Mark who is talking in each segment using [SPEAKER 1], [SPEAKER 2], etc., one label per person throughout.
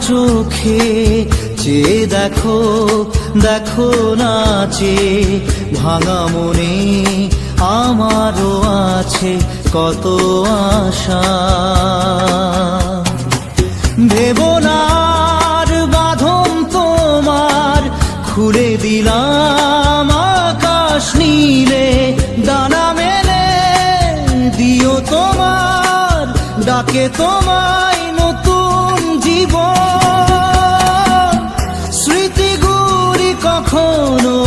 [SPEAKER 1] চোখে চেয়ে দেখো, দেখো নাচে ভাঙা মনে আমারও আছে কত আশা। ভেবো না আর বাঁধন তোমার, খুলে দিলাম আকাশ নীলে, ডানা মেলে দিও তোমার ডাকে তোমায় নতুন জীবন। স্মৃতিগুলি কখনো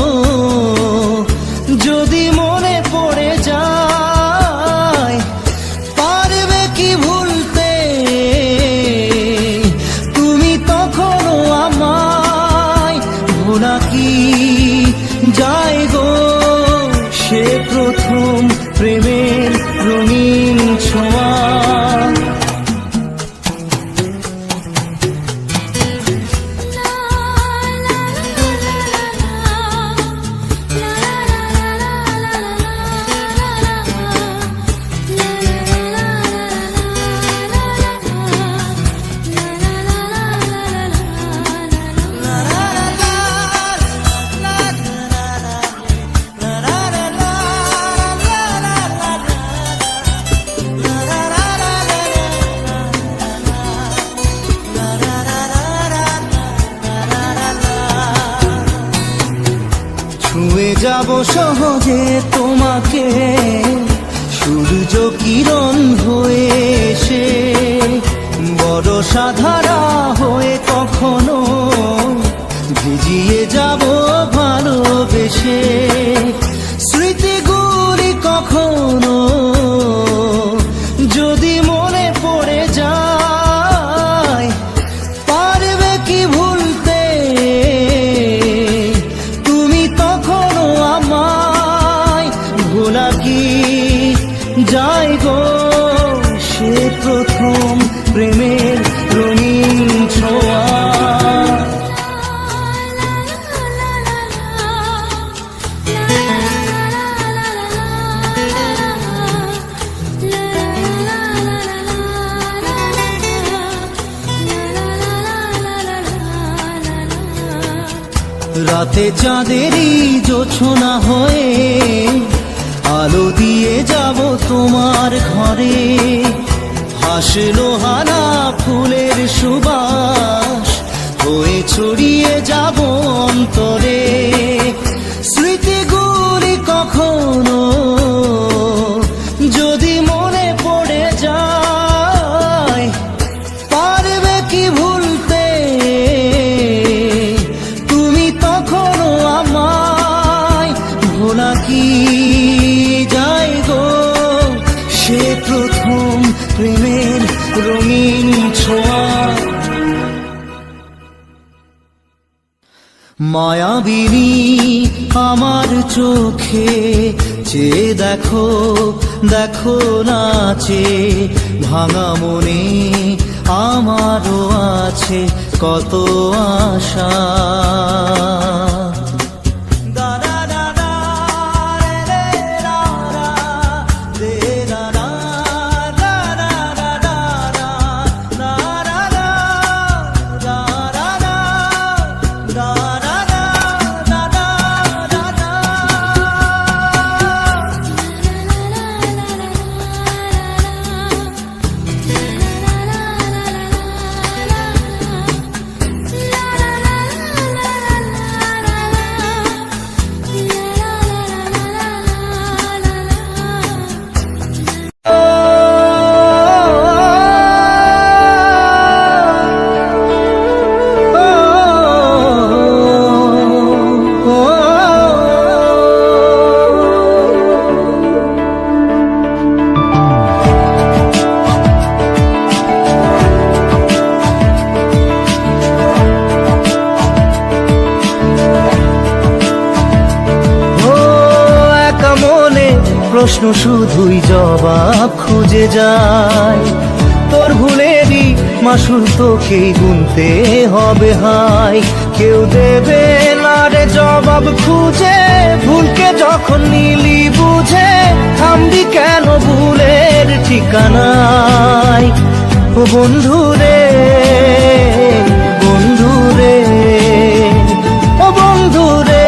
[SPEAKER 1] যদি মনে পড়ে যায়, পারবে কি ভুলতে তুমি তখনও আমায়? ভোলা কি যায় গো সে প্রথম প্রেমের রঙিন ছোঁয়া। ছুঁয়ে যাব সহজে তোমাকে সূর্য কিরণ হয়ে এসে, বড় সাধারা হয়ে কখনো ভিজিয়ে যাব ভালোবেসে। স্মৃতিগুলি কখনো যদি মনে পড়ে যায়, পারবে কি ভুলতে তুমি তখনও আমায়? ভোলা কি যায় গো সে প্রথম প্রেমের রঙিন ছোঁয়া। রাতে চাঁদেরই জোছনা হয়ে আলো দিয়ে যাব তোমার ঘরে, হাসলো হানা ফুলের সুবাস হয়ে ছড়িয়ে যাব অন্তরে। স্মৃতিগুলি কখনো যদি মনে পড়ে যায়, পারবে কি ভুলতে তুমি তখনও আমায়? ভোলা কি যায় গো সে প্রথম প্রেমের রঙিন ছোঁয়া। মায়াবিনী আমার চোখে চেয়ে দেখো, দেখো নাচে ভাঙা মনে আমারও আছে কত আশা। প্রশ্ন শুধুই জবাব খুঁজে যায়, তোর ভুলেরই মাসুল তোকেই গুনতে হবে হাই। কেউ দেবে না রে জবাব খুঁজে, ভুলকে যখন নিলি বুঝে থামবি কেন ভুলের ঠিকানায়। ও বন্ধু রে বন্ধু রে।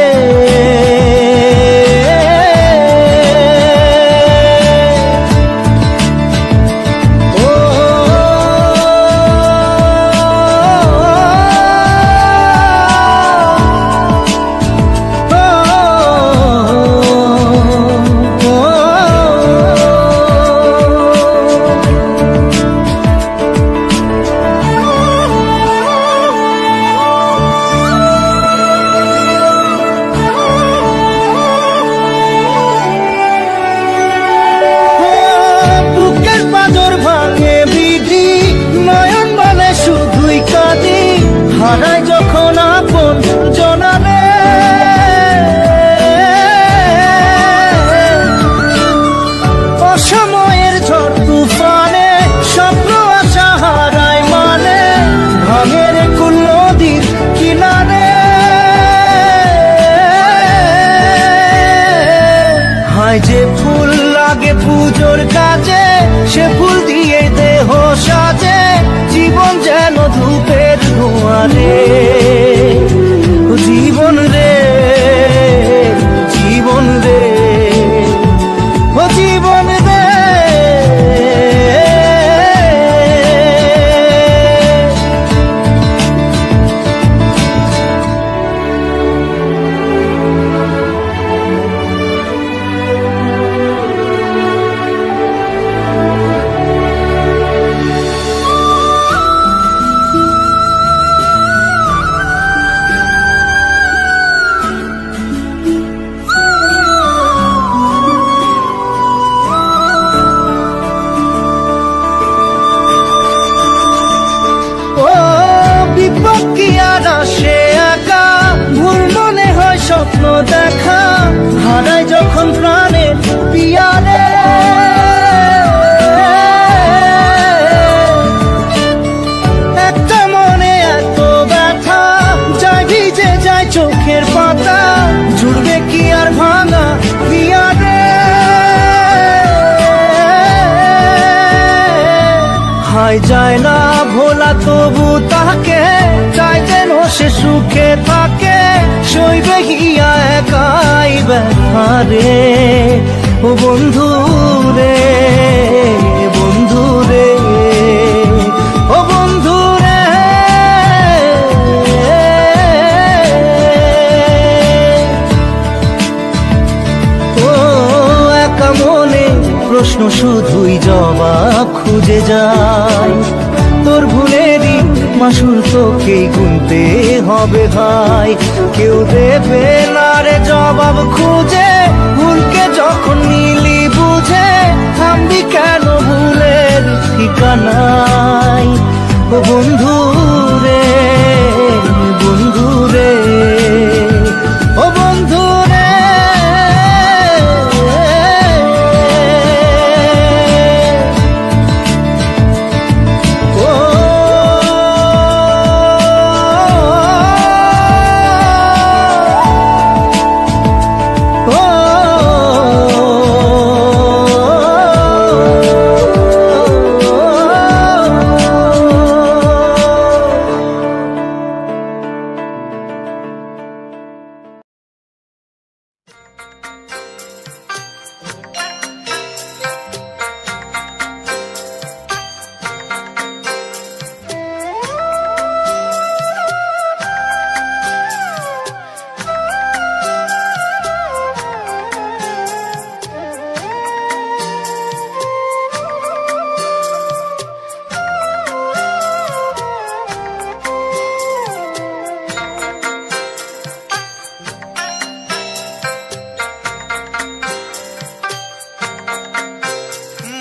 [SPEAKER 1] হারাই যখন আপন জনারে, অসময়ের ঝড় তুফানে স্বপ্ন আশা হারাই মানে, ভাঙের কুল নদীর কিনারে। হায় যে ফুল লাগে পুজোর কাজে, সে ফুল দিয়ে দেহ সাজে, জীবন যেন ধূপের ধোঁয়ারে। জীবন রে, জীবন রে, ও জীবন রে। স্বপ্ন দেখা হারাই যখন প্রাণের পিয়ারে, একটা মনে এত ব্যথা যায় ভিজে যায় চোখের পাতা, জুড়বে কি আর ভাঙা পিয়ারে। হায় যায় না ভোলা তবু তাকে চাই যেন সে সুখে থাকে, সইবে গিয়া একাই ব্যথারে। ও বন্ধু রে, বন্ধু রে, ও বন্ধু রে। ও একা মনে প্রশ্ন শুধুই জবাব খুঁজে যায়, তোর ভুলেরই মাসুল তোকেই গুনতে হবে ভাই। কেউ দেবে না রে জবাব খুঁজে, ভুলকে যখন নিলি বুঝে, থামবি কেন ভুলের ঠিকানায়। ও বন্ধু রে, বন্ধু রে, ও বন্ধু রে।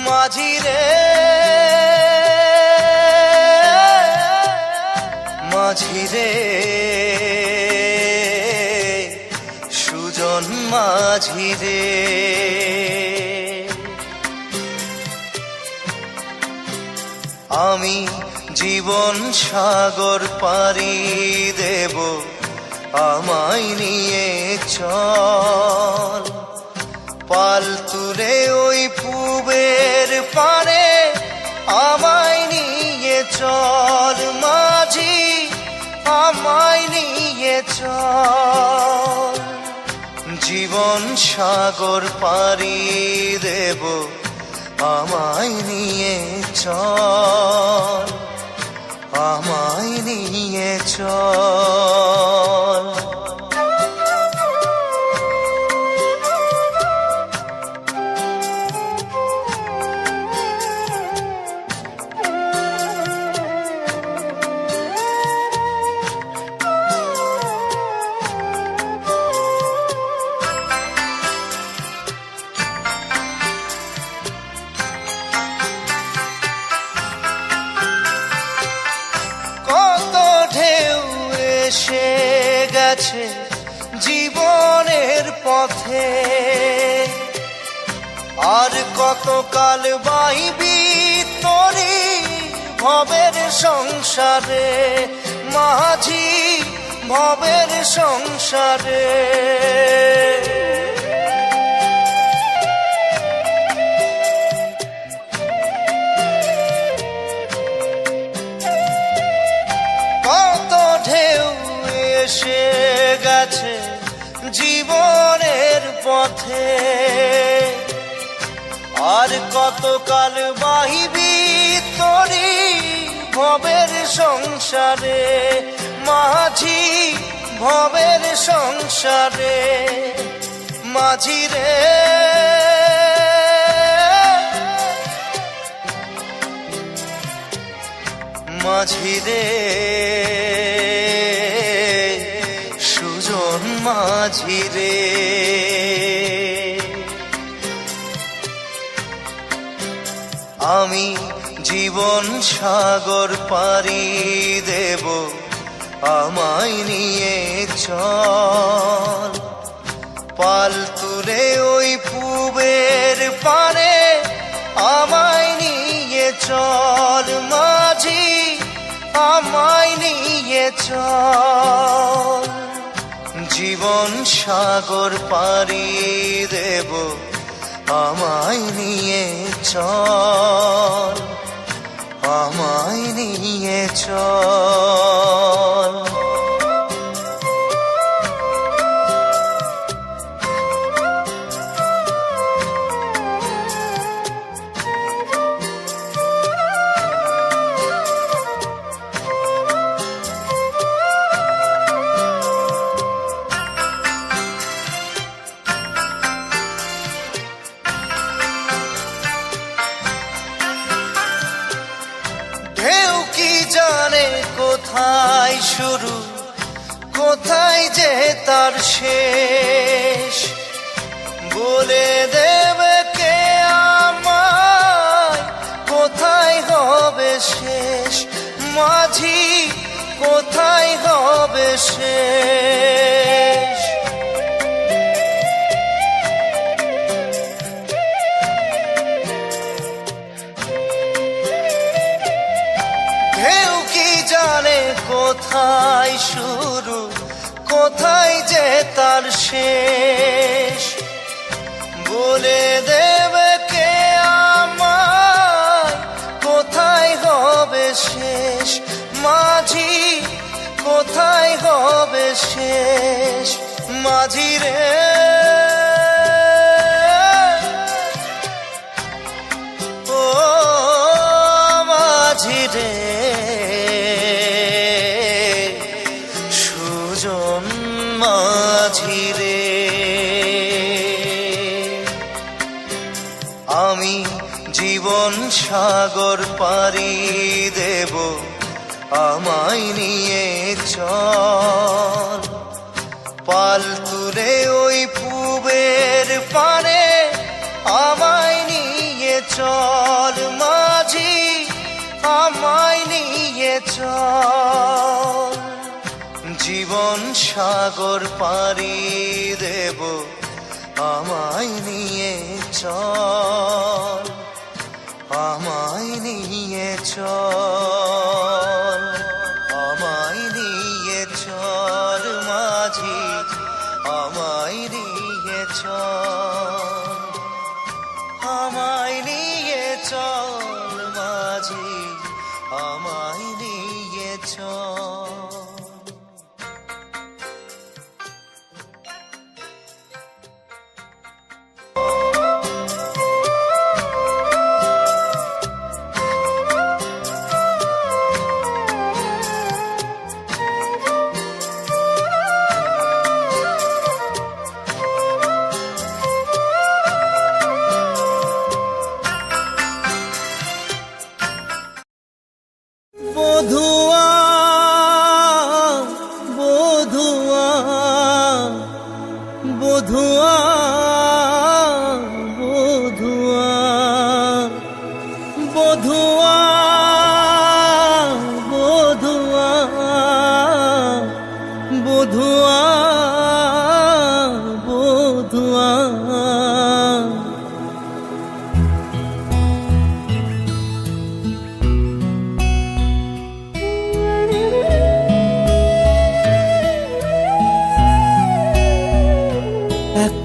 [SPEAKER 1] মাঝি রে, মাঝি রে, সুজন মাঝি রে। আমি জীবন সাগর পাড়ি দেব, আমায় নিয়ে চল। পাল তুলে ওই পূবের পারে আমায় নিয়ে চল মাঝি, আমায় নিয়ে নিয়ে চল, জীবন সাগর পাড়ি দেব, আমায় নিয়ে চল, আমায় নিয়ে চল। এসে গেছে জীবনের পথে, আর কতকাল বাইবি তোরি ভবের সংসারে, মাঝি ভবের সংসারে। এসে গেছে জীবনের পথে, আর কতকাল বাহিবি তোরি ভবের সংসারে, মাঝি ভবের সংসারে। মাঝি রে মাঝি রে, সুজন মাঝি রে, আমি জীবন সাগর পাড়ি দেব, আমায় নিয়ে চল, পাল তুলে ওই পূবের পারে, আমায় নিয়ে চল মাঝি, আমায় নিয়ে চল, জীবন সাগর পাড়ি দেব, আমায় নিয়ে চল, আমায় নিয়ে চল। জানে কোথায় শুরু, কোথায় যে তার শেষ, বলে দেবে কে আমায় কোথায় হবে শেষ, মাঝি কোথায় হবে শেষ। জানে কোথায় শুরু, কোথায় যে তার শেষ, বলে দেবে কে আমায় কোথায় হবে শেষ, মাঝি কোথায় হবে শেষ। মাঝি রে ও মাঝি রে, সুজন মাঝি রে, আমি জীবন সাগর পাড়ি দেব, আমায় নিয়ে চল, পাল তুলে ওই পূবের পারে, আমায় নিয়ে চল মাঝি, আমায় নিয়ে চল, জীবন সাগর পাড়ি দেব, আমায় নিয়ে চল, আমায় নিয়ে চল, আমায় নিয়ে চল মাঝি, আমায় নিয়ে চল, আমায় নিয়ে চল মাঝি, আমায় নিয়ে চল।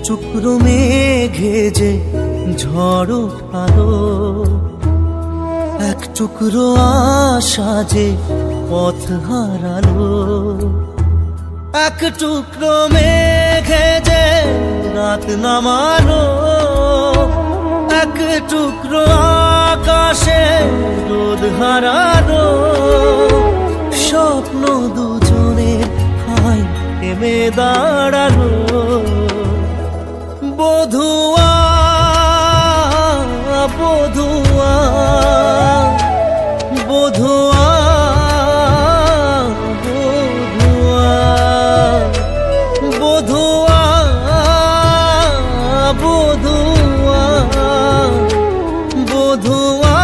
[SPEAKER 1] টুকরো মেঘে যে ঝড় ভালো, এক টুকরো আশা যে পথ হারালো, এক টুকরো মেঘে যে রাত নামালো, এক টুকরো আকাশে রোদ হারালো, স্বপ্ন দুজনের হাই থেমে দাঁড়ালো। বধুয়া বধুয়া বধুয়া বধুয়া বধুয়া বধুয়া বধুয়া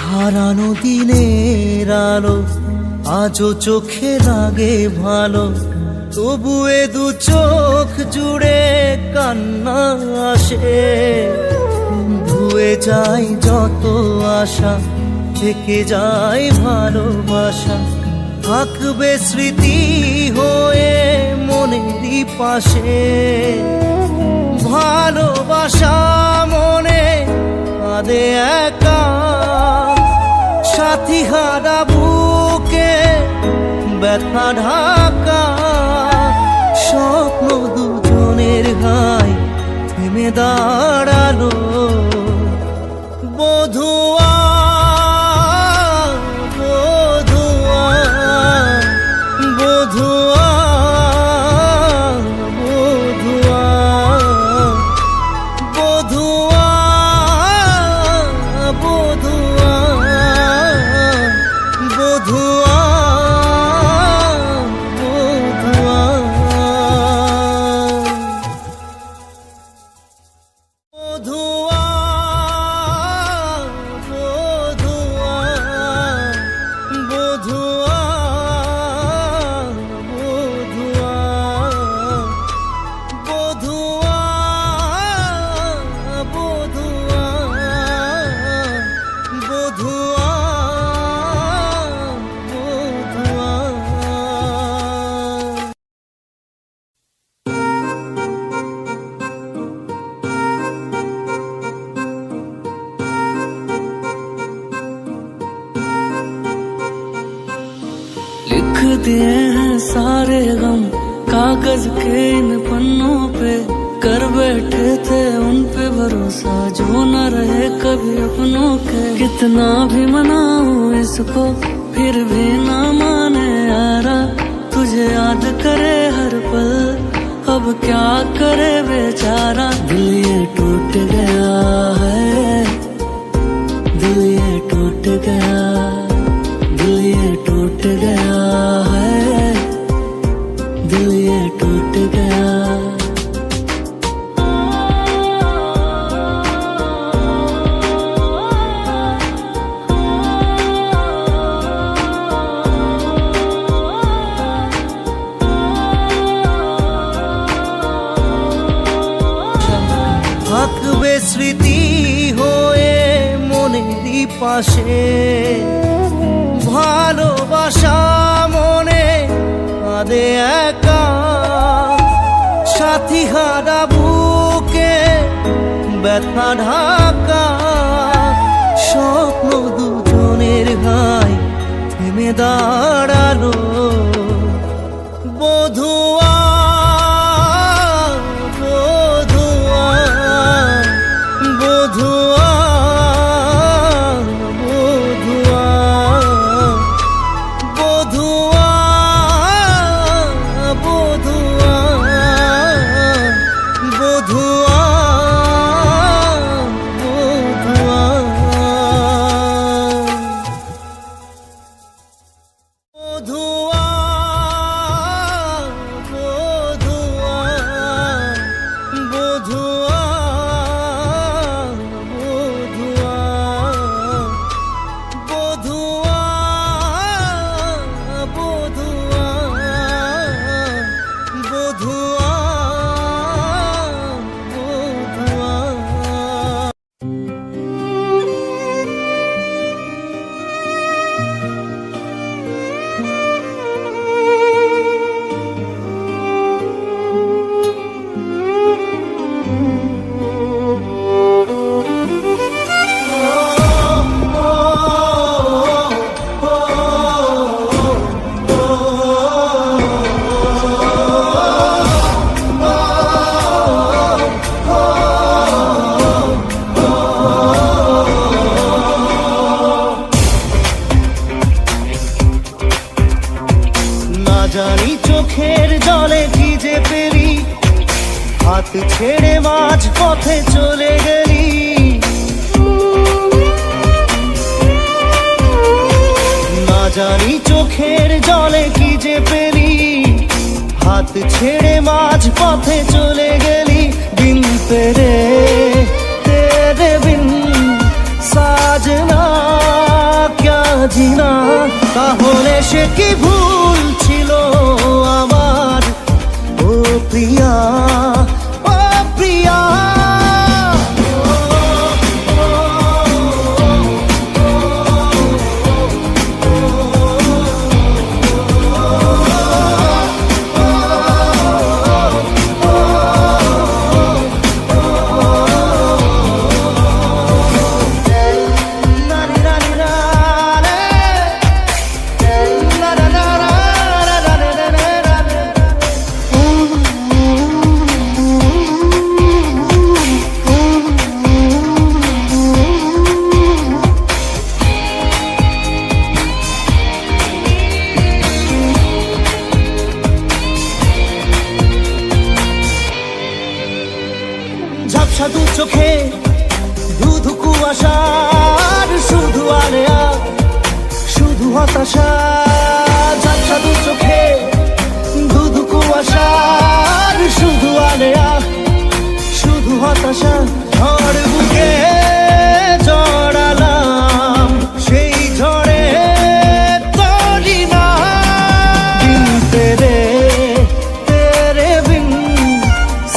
[SPEAKER 1] হারানো দিনের আলো আজও চোখে লাগে ভালো, তবু এ দু চোখ জুড়ে কান্না আসে। ধুয়ে যায় যত আশা, থেকে যায় ভালোবাসা, থাকবে স্মৃতি হয়ে মনেরই পাশে। ভালোবাসা মনে কাঁদে একা, সাথী হারা বুকে ব্যথা ঢাকা, স্বপ্ন দুজনের হাই থেমে দাঁড়ালো। বধুয়া বধুয়া বধুয়া বধুয়া বধুয়া বধুয়া বধুয়া
[SPEAKER 2] लिख दिए हैं सारे गम कागज के इन पन्नों पे, कर बैठे थे उन पे भरोसा जो न रहे कभी अपनों के। कितना भी मनाऊं इसको फिर भी ना माने यारा, तुझे याद करे हर पल अब क्या करे बेचारा। दिल ये टूट गया है, दिल ये टूट गया, दिल ये टूट गया है, दिल ये टूट गया।
[SPEAKER 1] কাঁদে স্মৃতি হয়ে মনেরই পাশে, ভালোবাসা মনে কাঁদে একা, সাথী হারা বুকে ব্যথা ঢাকা, স্বপ্ন দুজনের গায়ে থেমে দাঁড়ালো। বধুয়া বধুয়া বধুয়া বধুয়া বধুয়া বধুয়া বধুয়া জানি চোখের জলে ভিজে পেলি, হাত ছেড়ে মাঝ পথে চলে গেলি। না জানি চোখের জলে কি যে পেলি, হাত ছেড়ে মাঝ পথে চলে গেলি। বিন তেরে তেরে বিন সাজনা ক্যা জিনা, তাহলে সে কি ভুল ছিল আমার? ও প্রিয়া ও প্রিয়া, ঝাপসা দু চোখে ধুধু কুয়াশার শুধু আলেয়া শুধু হতাশা। ঝাপসা দু চোখে ধুধু কুয়াশার শুধু আলেয়া শুধু হতাশা। ঝড় বুকে জড়ালাম, সেই ঝড়ে তরি না। বিন তেরে তেরে বিন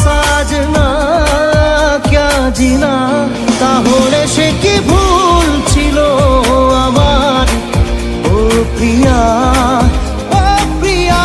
[SPEAKER 1] সাজনা ক্যা জিনা, তাহলে সে কি ভুল ছিল আমার? ও প্রিয়া ও প্রিয়া,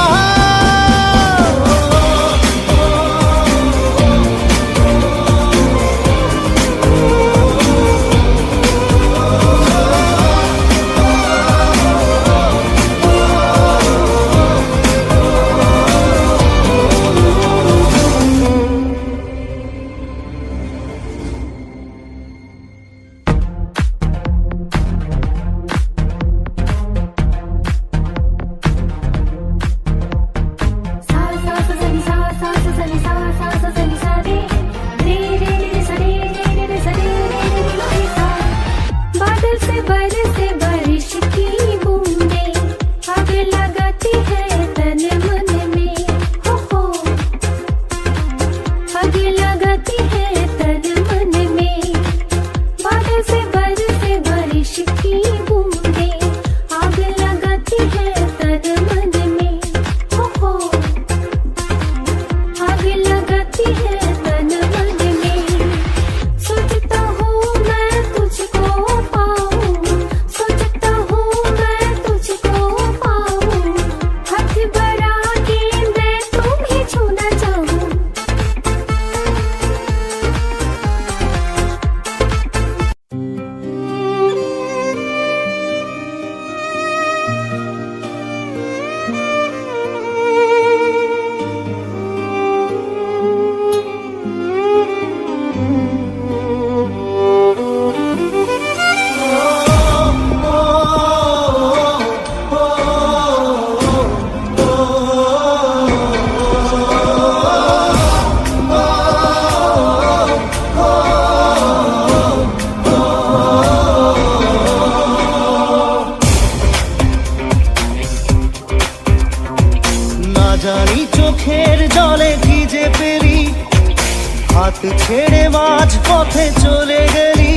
[SPEAKER 1] হাত ছেড়ে মাঝ পথে চলে গেলি।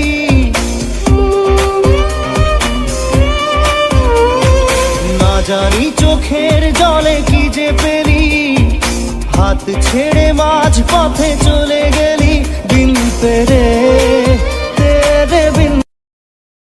[SPEAKER 1] না জানি চোখের জলে কি যে পেলি, হাত ছেড়ে মাঝ পথে চলে গেলি। দিন পেরে